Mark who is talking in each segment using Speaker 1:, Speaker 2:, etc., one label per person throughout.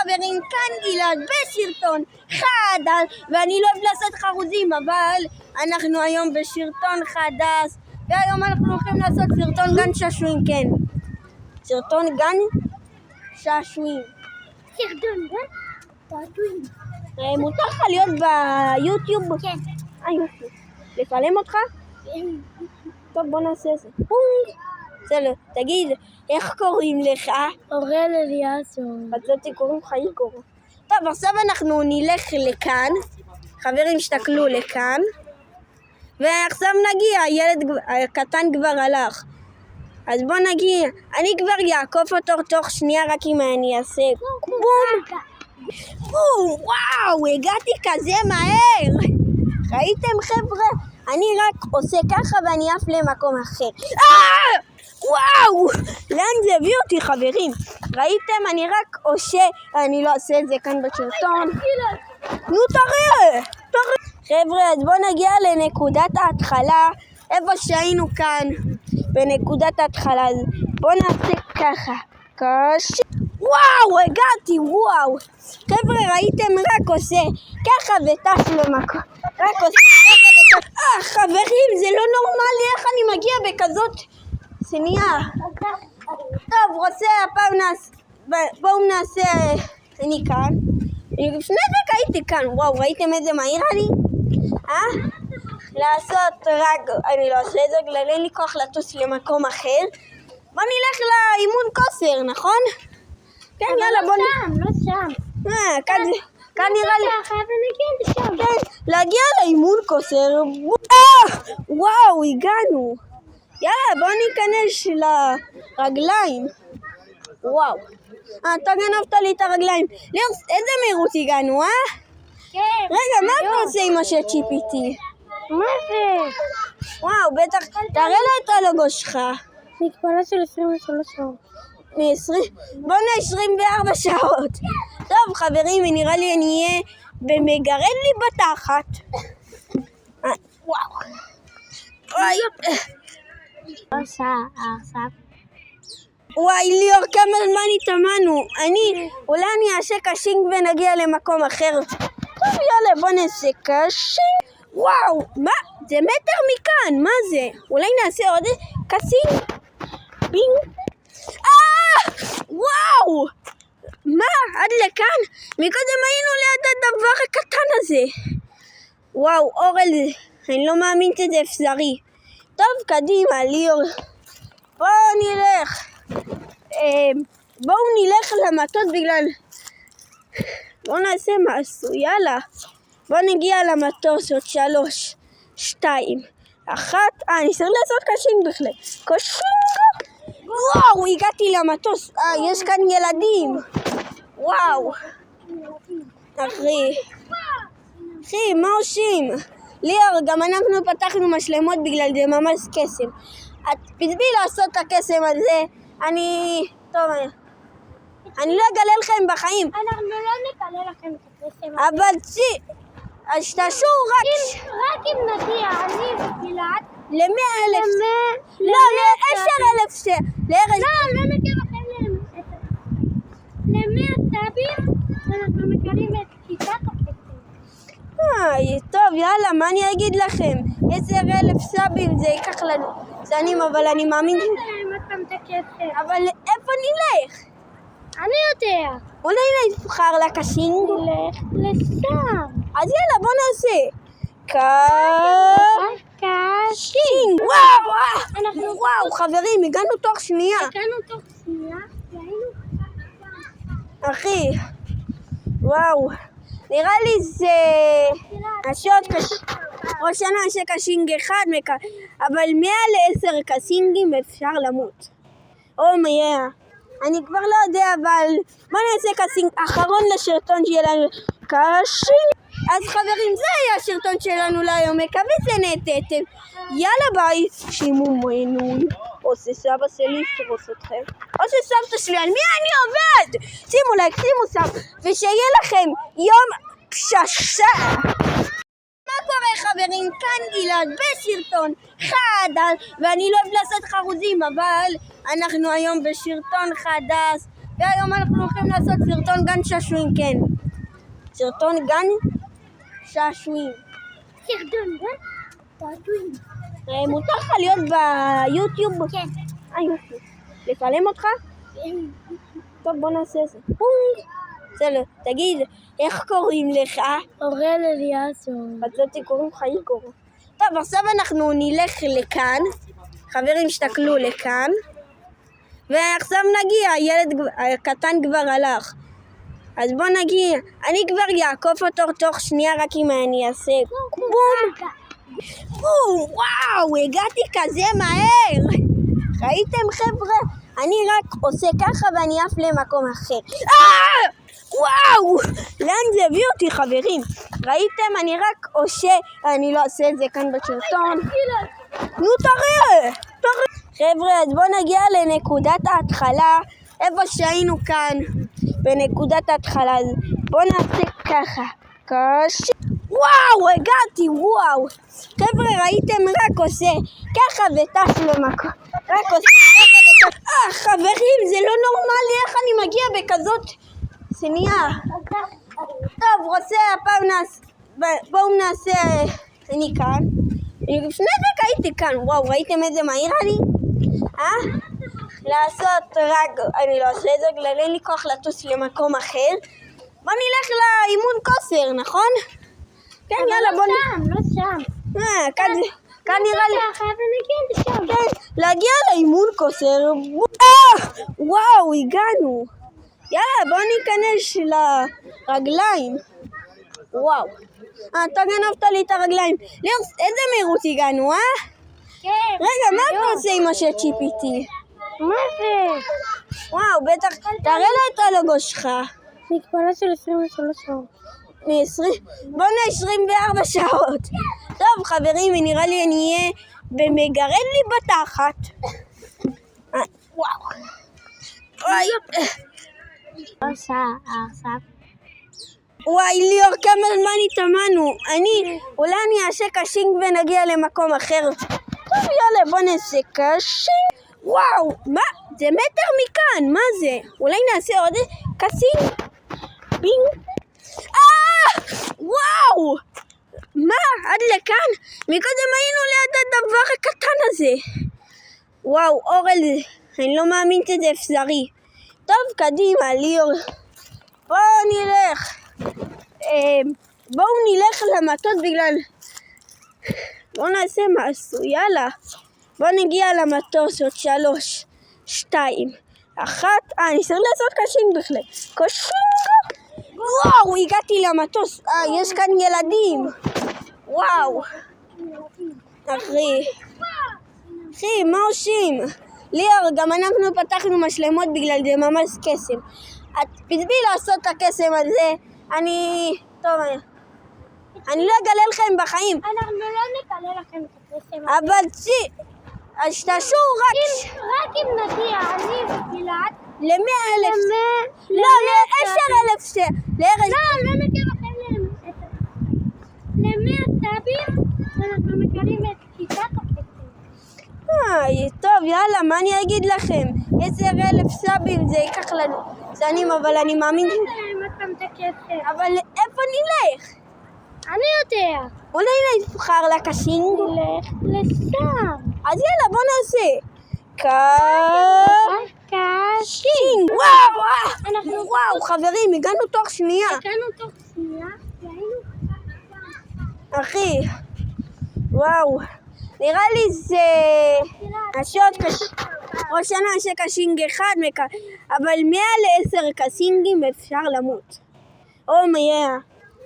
Speaker 1: חברים, כאן גלעד בסרטון חדש, ואני לא אוהב לעשות חרוזים, אבל אנחנו היום בסרטון חדש, והיום אנחנו הולכים לעשות סרטון גן שעשועים, כן. סרטון גן שעשועים.
Speaker 2: סרטון גן שעשועים.
Speaker 1: מותר לך להיות ביוטיוב?
Speaker 2: כן.
Speaker 1: יופי. לפלם אותך?
Speaker 2: כן.
Speaker 1: טוב, בוא נעשה את זה. פונג. בסדר, תגיד, איך קוראים לך?
Speaker 2: אוראל אליאסו.
Speaker 1: חצותי קוראים לך איגור. טוב, עכשיו אנחנו נלך לכאן. חברים, תסתכלו לכאן. ועכשיו נגיע, הילד הקטן כבר הלך. אז בוא נגיע. אני כבר יעקוף אותו תוך שנייה, רק אם אני אעשה בום. בום, וואו, הגעתי כזה מהר. ראיתם חבר'ה? אני רק עושה ככה ואני עף למקום אחר. וואו! לאן זה הביא אותי חברים? ראיתם? אני רק עושה, אני לא עושה את זה כאן בסרטון. נו תראה! חבר'ה, אז בואו נגיע לנקודת ההתחלה, איפה שהיינו כאן, בנקודת ההתחלה. בואו נעשה ככה. וואו, הגעתי, וואו. חבר'ה, ראיתם? רק עושה ככה וטס למקום. רק עושה ככה וטס. חברים, זה לא נורמלי איך אני מגיע בכזאת שנייה. טוב, רוצה הפעם בואו נעשה, אני כאן. לפני זה הייתי כאן, וואו, ראיתם איזה מהיר אני? לעשות רק, אני לא עושה את זה, אין לי כוח לטוס למקום אחר. בוא נלך לאימון כושר, נכון? כן, יאללה, בוא
Speaker 2: נלך. לא שם.
Speaker 1: כאן נראה לי.
Speaker 2: כן,
Speaker 1: להגיע לאימון כושר. וואו, הגענו. יאללה, בוא ניכנס לרגליים. וואו. אתה גנבת לי את הרגליים. ליאור, איזה מהירות הגענו,
Speaker 2: כן.
Speaker 1: רגע, מה אתה עושה עם ה-ChatGPT?
Speaker 2: מה זה?
Speaker 1: וואו, בטח, תראה לה את הלוגו שלך.
Speaker 2: מגבלה של 23 שעות.
Speaker 1: בוא 24 שעות. טוב, חברים, נראה לי אני אהיה במגרד לי בתחת. וואו. וואי ליאור, כמה זמן התאמנו. אולי אני אעשה קשינג ונגיע למקום אחר. טוב יאללה, בוא נעשה קשינג. וואו, מה? זה מטר מכאן, מה זה? אולי נעשה עוד קשינג? בינג. וואו! מה? עד לכאן? מקודם היינו ליד הדבר הקטן הזה. וואו, אורל, אני לא מאמין שזה אפשרי. טוב, קדימה, ליאור. בואו נלך. בואו נלך למטוס בגלל... בואו נעשה משהו, יאללה. בואו נגיע למטוס עוד 3, 2, 1. אני צריך לעשות קשינג בכלל. קשינג! וואו, הגעתי למטוס. יש כאן ילדים. וואו. אחי, מה עושים? ליאור, גם אנחנו פתחנו משלמות בגלל זה ממש קסם. בשביל לעשות את הקסם הזה, טוב, אני לא אגלה לכם בחיים.
Speaker 2: אנחנו לא נגלה לכם את הקסם.
Speaker 1: אבל אז תעשו
Speaker 2: רק אם נגיע, אני וגלעד.
Speaker 1: ל100,000. לא, ל10,000.
Speaker 2: לא נגיע לכם ל100 סאבים, אנחנו מקבלים את שיטת הקסם.
Speaker 1: טוב, יאללה, מה אני אגיד לכם? 10,000 סאבים זה ייקח לנו שנים, אבל אני מאמין... אבל איפה נלך?
Speaker 2: אני יודע.
Speaker 1: אולי נבחר לקשינג?
Speaker 2: נלך לשם.
Speaker 1: אז יאללה, בוא נעשה.
Speaker 2: קשינג.
Speaker 1: וואו, חברים, הגענו תוך שנייה. אחי, וואו. נראה לי זה... ראש שנה עושה קשינג אחד, אבל מעל 10 קשינגים אפשר למות. אני כבר לא יודע, אבל בוא נעשה קשינג אחרון לשרטון שלנו. קשינג. אז חברים, זה היה השרטון שלנו להיום. מקווה שנהנתם. יאללה ביי. שימו מנוי. או שסבא שלי יפרוס אתכם. או שסבתא שלי, על מי אני עובד? שימו לייק, שימו סב. ושיהיה לכם יום פששה. מה קורה חברים? כאן גלעד בסרטון חדש, ואני לא אוהב לעשות חרוזים, אבל אנחנו היום בסרטון חדש, והיום אנחנו הולכים לעשות סרטון גן שעשועים, כן. סרטון גן שעשועים.
Speaker 2: סרטון גן שעשועים.
Speaker 1: מותר לך להיות ביוטיוב?
Speaker 2: כן.
Speaker 1: יופי. לצלם אותך?
Speaker 2: כן.
Speaker 1: טוב, בוא נעשה את זה. פונג. בסדר, תגיד, איך קוראים לך?
Speaker 2: אוראל אליאסו.
Speaker 1: חשבתי קוראים לך איגור. טוב, עכשיו אנחנו נלך לכאן. חברים, תסתכלו לכאן. ועכשיו נגיע, הילד הקטן כבר הלך. אז בוא נגיע, אני כבר יעקוף אותו תוך שנייה רק אם אני אעשה בום. בום, וואו, הגעתי כזה מהר. ראיתם חבר'ה? אני רק עושה ככה ואני עף למקום אחר. וואו, לאן זה הביא אותי חברים? ראיתם? אני רק עושה, אני לא עושה את זה כאן בסרטון. נו תראה. חבר'ה, אז בואו נגיע לנקודת ההתחלה, איפה שהיינו כאן, בנקודת ההתחלה. בואו נעשה ככה. וואו, הגעתי, וואו. חבר'ה, ראיתם? רק עושה ככה וטס למקום. רק עושה ככה וטס. חברים, זה לא נורמלי איך אני מגיע בכזאת שנייה. טוב, רוצה הפעם בואו נעשה, אני כאן. לפני זה הייתי כאן, וואו, ראיתם איזה מהיר אני? לעשות רק, אני לא עושה את זה, בגלל אין לי כוח לטוס למקום אחר. בוא נלך לאימון כושר, נכון? כן, יאללה, בוא
Speaker 2: נלך. לא שם.
Speaker 1: כאן נראה לי.
Speaker 2: חייב להגיע לשם.
Speaker 1: כן, להגיע לאימון כושר. וואו, הגענו. יאללה, בוא ניכנס לרגליים. וואו. אתה גנבת לי את הרגליים. ליאור, איזה מהירות הגענו,
Speaker 2: כן.
Speaker 1: רגע, מה אתה עושה עם ה-ChatGPT?
Speaker 2: מה זה?
Speaker 1: וואו, בטח, תראה לה את הלוגו שלך.
Speaker 2: מגבלה של 23 שעות.
Speaker 1: בוא 24 שעות. טוב, חברים, נראה לי אני אהיה במגרד לי בתחת. וואו. וואי, ליאור, כמה זמן התאמנו. אולי אני אעשה קשינג ונגיע למקום אחר. טוב, יאללה, בוא נעשה קשינג. וואו, מה? זה מטר מכאן, מה זה? אולי נעשה עוד קשינג? בינג. וואו! מה? עד לכאן? מקודם היינו ליד הדבר הקטן הזה. וואו, אורל, אני לא מאמין שזה אפשרי. טוב, קדימה, ליאור. בואו נלך. בואו נלך למטוס בגלל... בואו נעשה משהו, יאללה. בואו נגיע למטוס עוד 3, 2, 1. אני צריך לעשות קשינג בכלל. קשינג! וואו, הגעתי למטוס. יש כאן ילדים. וואו. אחי, מה עושים? ליאור, גם אנחנו פתחנו משלמות בגלל זה ממש קסם. בשביל לעשות את הקסם הזה, טוב, אני לא אגלה לכם בחיים.
Speaker 2: אנחנו לא נגלה לכם את הקסם.
Speaker 1: אבל אז תעשו
Speaker 2: רק אם נגיע, אני וגלעד.
Speaker 1: ל100,000. לא, ל10,000.
Speaker 2: לא נגיע לכם ל100 סאבים, ואנחנו מקבלים את שיטת הקסם.
Speaker 1: טוב, יאללה, מה אני אגיד לכם? 10,000 סאבים זה ייקח לנו שנים, אבל אני מאמין... אבל איפה נלך?
Speaker 2: אני יודע.
Speaker 1: אולי נבחר לקשינג?
Speaker 2: נלך לשם.
Speaker 1: אז יאללה, בוא נעשה. קשינג. וואו, חברים, הגענו תוך שנייה. אחי, וואו. נראה לי זה... ראש שנה עושה קשינג אחד, אבל מעל 10 קשינגים אפשר למות.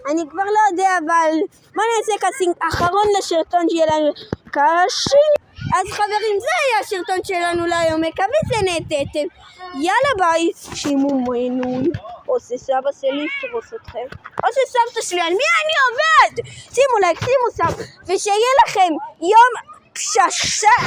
Speaker 1: אני כבר לא יודע, אבל בוא נעשה קשינג אחרון לשרטון שלנו. קשינג. אז חברים, זה היה השרטון שלנו להיום. מקווה שנהנתם. יאללה ביי. שימו מנוי. או שסבא שלי יפרוס אתכם. או שסבתא שלי, על מי אני עובד? שימו לייק, שימו סאב. ושיהיה לכם יום פששה.